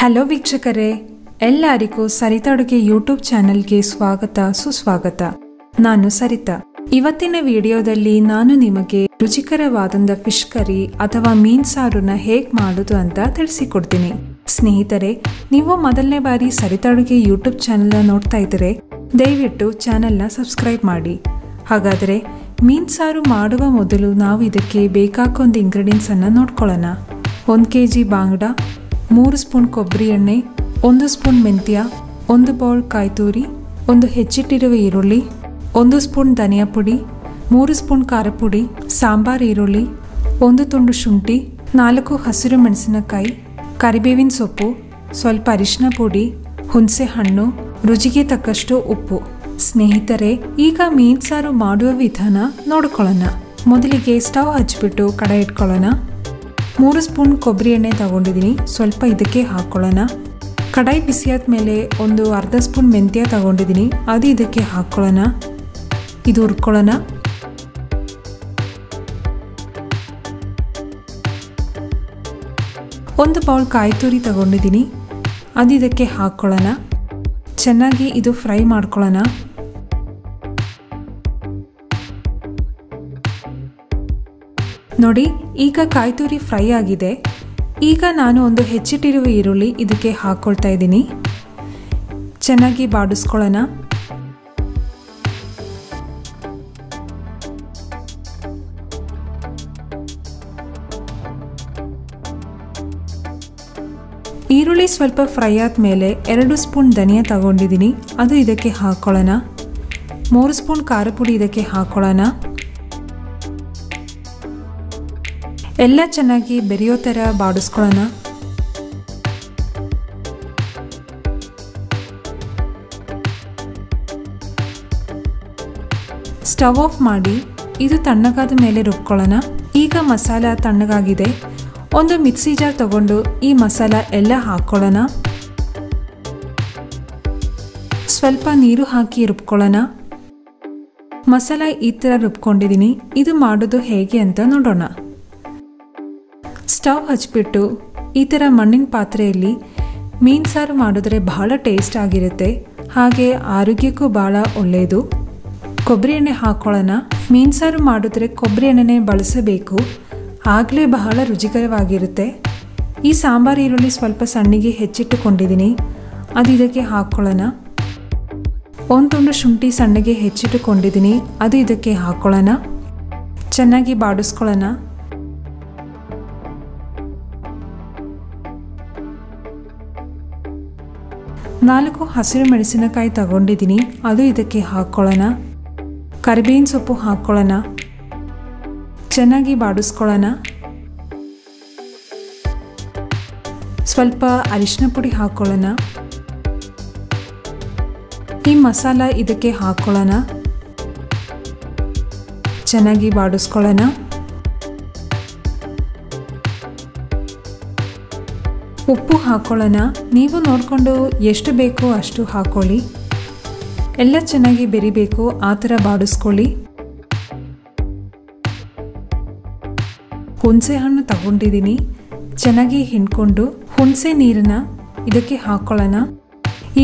Hello ವೀಕ್ಷಕರೇ, ಎಲ್ಲರಿಗೂ ಸರಿತಾ ಅಡುಗೆ ಯೂಟ್ಯೂಬ್ ಚಾನೆಲ್ಗೆ ಸ್ವಾಗತ ಸುಸ್ವಾಗತ. ನಾನು ಸರಿತಾ. ಇವತ್ತಿನ ವಿಡಿಯೋದಲ್ಲಿ ನಾನು ನಿಮಗೆ ರುಚಿಕರವಾದಂಥ ಫಿಶ್ ಕರಿ ಅಥವಾ ಮೀನ್ ಸಾರನ್ನ ಹೇಗೆ ಮಾಡೋದು ಅಂತ ತಿಳಿಸಿಕೊಡ್ತೀನಿ. ಸ್ನೇಹಿತರೆ, ನೀವು ಮೊದಲನೇ ಬಾರಿ ಸರಿತಾ ಅಡುಗೆ ಯೂಟ್ಯೂಬ್ ಚಾನೆಲ್ನ ನೋಡ್ತಾ ಇದ್ದರೆ ದಯವಿಟ್ಟು ಚಾನೆಲ್ನ ಸಬ್ಸ್ಕ್ರೈಬ್ ಮಾಡಿ. ಹಾಗಾದರೆ ಮೀನ್ ಸಾರು ಮಾಡುವ ಮೊದಲು ನಾವು ಇದಕ್ಕೆ ಬೇಕಾಗೋ ಒಂದು ಇಂಗ್ರೀಡಿಯೆಂಟ್ಸ್ ಅನ್ನು ನೋಡ್ಕೊಳ್ಳೋಣ. 1 kg ಬಾಂಗಡ, 3 ಸ್ಪೂನ್ ಕೊಬ್ಬರಿ ಎಣ್ಣೆ, 1 ಸ್ಪೂನ್ ಮೆಂತ್ಯ, 1 ಬೌಲ್ ಕಾಯಿ ತುರಿ, 1 ಹೆಚ್ಚಿಟ್ಟಿರುವ ಈರುಳ್ಳಿ, 1 ಸ್ಪೂನ್ ಧನಿಯಾ ಪುಡಿ, 3 ಸ್ಪೂನ್ ಖಾರ ಪುಡಿ, ಸಾಂಬಾರ್ ಈರುಳ್ಳಿ, 1 ತುಂಡು ಶುಂಠಿ, 4 ಹಸಿರು ಮೆಣಸಿನಕಾಯಿ, ಕರಿಬೇವಿನ ಸೊಪ್ಪು, ಸ್ವಲ್ಪ ಅರಿಶಿನ ಪುಡಿ, ಹುಣಸೆ ಹಣ್ಣು, ರುಚಿಗೆ ತಕ್ಕಷ್ಟು ಉಪ್ಪು. ಸ್ನೇಹಿತರೆ, ಈಗ ಮೀನ್ ಸಾರು ಮಾಡುವ ವಿಧಾನ ನೋಡ್ಕೊಳ್ಳೋಣ. ಮೊದಲಿಗೆ ಸ್ಟವ್ ಹಚ್ಚಿಬಿಟ್ಟು ಕಡಾಯಿ ಇಟ್ಕೊಳ್ಳೋಣ. 3 ಸ್ಪೂನ್ ಕೊಬ್ಬರಿ ಎಣ್ಣೆ ತಗೊಂಡಿದ್ದೀನಿ, ಸ್ವಲ್ಪ ಇದಕ್ಕೆ ಹಾಕ್ಕೊಳ್ಳೋಣ. ಕಡಾಯಿ ಬಿಸಿಯಾದ ಮೇಲೆ ಒಂದು ಅರ್ಧ ಸ್ಪೂನ್ ಮೆಂತ್ಯ ತಗೊಂಡಿದ್ದೀನಿ, ಅದು ಇದಕ್ಕೆ ಹಾಕ್ಕೊಳ್ಳೋಣ. ಇದು ಹುರ್ಕೊಳ್ಳೋಣ. ಒಂದು ಬೌಲ್ ಕಾಯಿ ತುರಿ ತಗೊಂಡಿದ್ದೀನಿ, ಅದು ಇದಕ್ಕೆ ಹಾಕ್ಕೊಳ್ಳೋಣ. ಚೆನ್ನಾಗಿ ಇದು ಫ್ರೈ ಮಾಡ್ಕೊಳ್ಳೋಣ. ನೋಡಿ, ಈಗ ಕಾಯಿ ತುರಿ ಫ್ರೈ ಆಗಿದೆ. ಈಗ ನಾನು ಒಂದು ಹೆಚ್ಚಿಟ್ಟಿರುವ ಈರುಳ್ಳಿ ಇದಕ್ಕೆ ಹಾಕ್ಕೊಳ್ತಾ ಇದ್ದೀನಿ. ಚೆನ್ನಾಗಿ ಬಾಡಿಸ್ಕೊಳ್ಳೋಣ. ಈರುಳ್ಳಿ ಸ್ವಲ್ಪ ಫ್ರೈ ಆದಮೇಲೆ 2 ಸ್ಪೂನ್ ಧನಿಯಾ ತಗೊಂಡಿದ್ದೀನಿ, ಅದು ಇದಕ್ಕೆ ಹಾಕ್ಕೊಳ್ಳೋಣ. 3 ಸ್ಪೂನ್ ಖಾರ ಪುಡಿ ಇದಕ್ಕೆ ಹಾಕ್ಕೊಳ್ಳೋಣ. ಎಲ್ಲ ಚೆನ್ನಾಗಿ ಬೆರೆಯೋ ಥರ ಬಾಡಿಸ್ಕೊಳ್ಳೋಣ. ಸ್ಟವ್ ಆಫ್ ಮಾಡಿ ಇದು ತಣ್ಣಗಾದ ಮೇಲೆ ರುಬ್ಕೊಳ್ಳೋಣ. ಈಗ ಮಸಾಲ ತಣ್ಣಗಾಗಿದೆ. ಒಂದು ಮಿಕ್ಸಿ ಜಾರ್ ತಗೊಂಡು ಈ ಮಸಾಲ ಎಲ್ಲ ಹಾಕ್ಕೊಳ್ಳೋಣ. ಸ್ವಲ್ಪ ನೀರು ಹಾಕಿ ರುಬ್ಕೊಳ್ಳೋಣ. ಮಸಾಲ ಈ ಥರ ರುಬ್ಕೊಂಡಿದ್ದೀನಿ. ಇದು ಮಾಡೋದು ಹೇಗೆ ಅಂತ ನೋಡೋಣ. ಸ್ಟವ್ ಹಚ್ಬಿಟ್ಟು ಈ ಥರ ಮಣ್ಣಿನ ಪಾತ್ರೆಯಲ್ಲಿ ಮೀನು ಸಾರು ಮಾಡಿದ್ರೆ ಬಹಳ ಟೇಸ್ಟ್ ಆಗಿರುತ್ತೆ, ಹಾಗೆ ಆರೋಗ್ಯಕ್ಕೂ ಭಾಳ ಒಳ್ಳೆಯದು. ಕೊಬ್ಬರಿ ಎಣ್ಣೆ ಹಾಕ್ಕೊಳ್ಳೋಣ. ಮೀನು ಸಾರು ಮಾಡಿದ್ರೆ ಕೊಬ್ಬರಿ ಎಣ್ಣೆನೇ ಬಳಸಬೇಕು, ಆಗಲೇ ಬಹಳ ರುಚಿಕರವಾಗಿರುತ್ತೆ. ಈ ಸಾಂಬಾರು ಈರುಳ್ಳಿ ಸ್ವಲ್ಪ ಸಣ್ಣಗೆ ಹೆಚ್ಚಿಟ್ಟುಕೊಂಡಿದ್ದೀನಿ, ಅದು ಇದಕ್ಕೆ ಹಾಕ್ಕೊಳ್ಳೋಣ. 1 ತುಂಡು ಶುಂಠಿ ಸಣ್ಣಗೆ ಹೆಚ್ಚಿಟ್ಟುಕೊಂಡಿದ್ದೀನಿ, ಅದು ಇದಕ್ಕೆ ಹಾಕ್ಕೊಳ್ಳೋಣ. ಚೆನ್ನಾಗಿ ಬಾಡಿಸ್ಕೊಳ್ಳೋಣ. 4 ಹಸಿರು ಮೆಣಸಿನಕಾಯಿ ತಗೊಂಡಿದ್ದೀನಿ, ಅದು ಇದಕ್ಕೆ ಹಾಕ್ಕೊಳ್ಳೋಣ. ಕರಿಬೇವಿನ ಸೊಪ್ಪು ಹಾಕ್ಕೊಳ್ಳೋಣ. ಚೆನ್ನಾಗಿ ಬಾಡಿಸ್ಕೊಳ್ಳೋಣ. ಸ್ವಲ್ಪ ಅರಿಶಿನ ಪುಡಿ ಹಾಕ್ಕೊಳ್ಳೋಣ. ಈ ಮಸಾಲ ಇದಕ್ಕೆ ಹಾಕ್ಕೊಳ್ಳೋಣ. ಚೆನ್ನಾಗಿ ಬಾಡಿಸ್ಕೊಳ್ಳೋಣ. ಉಪ್ಪು ಹಾಕ್ಕೊಳ್ಳೋಣ. ನೀವು ನೋಡಿಕೊಂಡು ಎಷ್ಟು ಬೇಕೋ ಅಷ್ಟು ಹಾಕ್ಕೊಳ್ಳಿ. ಎಲ್ಲ ಚೆನ್ನಾಗಿ ಬೆರಿಬೇಕು, ಆ ಥರ ಬಾಡಿಸ್ಕೊಳ್ಳಿ. ಹುಣಸೆ ಹಣ್ಣು ತಗೊಂಡಿದ್ದೀನಿ, ಚೆನ್ನಾಗಿ ಹಿಂಡ್ಕೊಂಡು ಹುಣಸೆ ನೀರನ್ನ ಇದಕ್ಕೆ ಹಾಕ್ಕೊಳ್ಳೋಣ.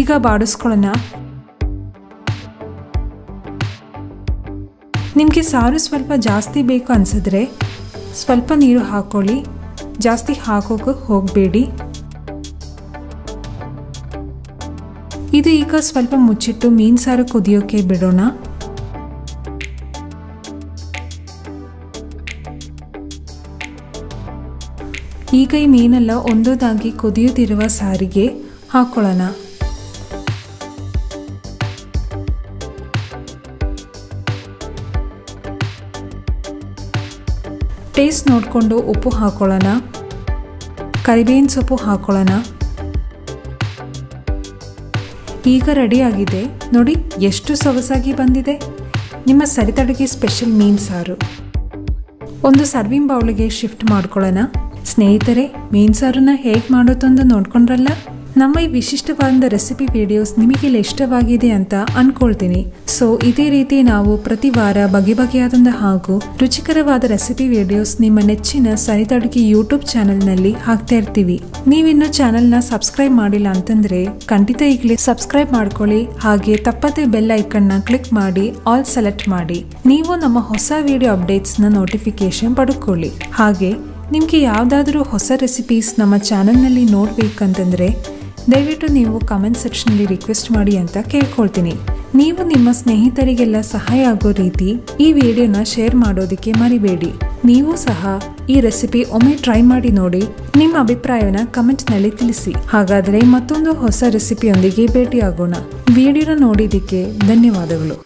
ಈಗ ಬಾಡಿಸ್ಕೊಳ್ಳೋಣ. ನಿಮಗೆ ಸಾರು ಸ್ವಲ್ಪ ಜಾಸ್ತಿ ಬೇಕು ಅನಿಸಿದ್ರೆ ಸ್ವಲ್ಪ ನೀರು ಹಾಕ್ಕೊಳ್ಳಿ, ಜಾಸ್ತಿ ಹಾಕೋಕೆ ಹೋಗಬೇಡಿ. ಇದು ಈಗ ಸ್ವಲ್ಪ ಮುಚ್ಚಿಟ್ಟು ಮೀನು ಸಾರು ಕುದಿಯೋಕೆ ಬಿಡೋಣ. ಈಗ ಈ ಮೀನೆಲ್ಲ ಒಂದೊಂದಾಗಿ ಕುದಿಯುತ್ತಿರುವ ಸಾರಿಗೆ ಹಾಕ್ಕೊಳ್ಳೋಣ. ಟೇಸ್ಟ್ ನೋಡಿಕೊಂಡು ಉಪ್ಪು ಹಾಕ್ಕೊಳ್ಳೋಣ. ಕರಿಬೇವಿನ ಸೊಪ್ಪು ಹಾಕ್ಕೊಳ್ಳೋಣ. ಈಗ ರೆಡಿಯಾಗಿದೆ. ನೋಡಿ ಎಷ್ಟು ಸೊಗಸಾಗಿ ಬಂದಿದೆ ನಿಮ್ಮ ಸರಿತಾ ಅಡುಗೆ ಸ್ಪೆಷಲ್ ಮೀನು ಸಾರು. ಒಂದು ಸರ್ವಿಂಗ್ ಬೌಲ್ಗೆ ಶಿಫ್ಟ್ ಮಾಡ್ಕೊಳ್ಳೋಣ. ಸ್ನೇಹಿತರೆ, ಮೀನು ಸಾರನ್ನ ಹೇಗೆ ಮಾಡೋದಂತ ನೋಡ್ಕೊಂಡ್ರಲ್ಲ, ನಮ್ಮ ಈ ವಿಶಿಷ್ಟವಾದ ರೆಸಿಪಿ ವಿಡಿಯೋಸ್ ನಿಮಗೆಲ್ಲ ಇಷ್ಟವಾಗಿದೆ ಅಂತ ಅನ್ಕೊಳ್ತೀನಿ. ಸೊ ಇದೇ ರೀತಿ ನಾವು ಪ್ರತಿ ವಾರ ಬಗೆ ಬಗೆಯಾದಂತಹ ಹಾಗೂ ರುಚಿಕರವಾದ ರೆಸಿಪಿ ವಿಡಿಯೋಸ್ ನಿಮ್ಮ ನೆಚ್ಚಿನ ಸರಿತಾ ಅಡುಗೆ ಯೂಟ್ಯೂಬ್ ಚಾನೆಲ್ನಲ್ಲಿ ಹಾಕ್ತಾ ಇರ್ತೀವಿ. ನೀವಿನ್ನು ಚಾನೆಲ್ನ ಸಬ್ಸ್ಕ್ರೈಬ್ ಮಾಡಿಲ್ಲ ಅಂತಂದ್ರೆ ಖಂಡಿತ ಈಗಲೇ ಸಬ್ಸ್ಕ್ರೈಬ್ ಮಾಡ್ಕೊಳ್ಳಿ. ಹಾಗೆ ತಪ್ಪದೇ ಬೆಲ್ ಐಕನ್ನ ಕ್ಲಿಕ್ ಮಾಡಿ ಆಲ್ ಸೆಲೆಕ್ಟ್ ಮಾಡಿ. ನೀವು ನಮ್ಮ ಹೊಸ ವಿಡಿಯೋ ಅಪ್ಡೇಟ್ಸ್ನ ನೋಟಿಫಿಕೇಶನ್ ಪಡ್ಕೊಳ್ಳಿ. ಹಾಗೆ ನಿಮಗೆ ಯಾವುದಾದ್ರೂ ಹೊಸ ರೆಸಿಪೀಸ್ ನಮ್ಮ ಚಾನೆಲ್ನಲ್ಲಿ ನೋಡ್ಬೇಕಂತಂದ್ರೆ ದಯವಿಟ್ಟು ನೀವು ಕಮೆಂಟ್ ಸೆಕ್ಷನಲ್ಲಿ ರಿಕ್ವೆಸ್ಟ್ ಮಾಡಿ ಅಂತ ಕೇಳ್ಕೊಳ್ತೀನಿ. ನೀವು ನಿಮ್ಮ ಸ್ನೇಹಿತರಿಗೆಲ್ಲ ಸಹಾಯ ಆಗೋ ರೀತಿ ಈ ವಿಡಿಯೋನ ಶೇರ್ ಮಾಡೋದಕ್ಕೆ ಮರಿಬೇಡಿ. ನೀವು ಸಹ ಈ ರೆಸಿಪಿ ಒಮ್ಮೆ ಟ್ರೈ ಮಾಡಿ ನೋಡಿ, ನಿಮ್ಮ ಅಭಿಪ್ರಾಯನ ಕಮೆಂಟ್ನಲ್ಲಿ ತಿಳಿಸಿ. ಹಾಗಾದರೆ ಮತ್ತೊಂದು ಹೊಸ ರೆಸಿಪಿಯೊಂದಿಗೆ ಭೇಟಿಯಾಗೋಣ. ವಿಡಿಯೋನ ನೋಡಿದ್ದಕ್ಕೆ ಧನ್ಯವಾದಗಳು.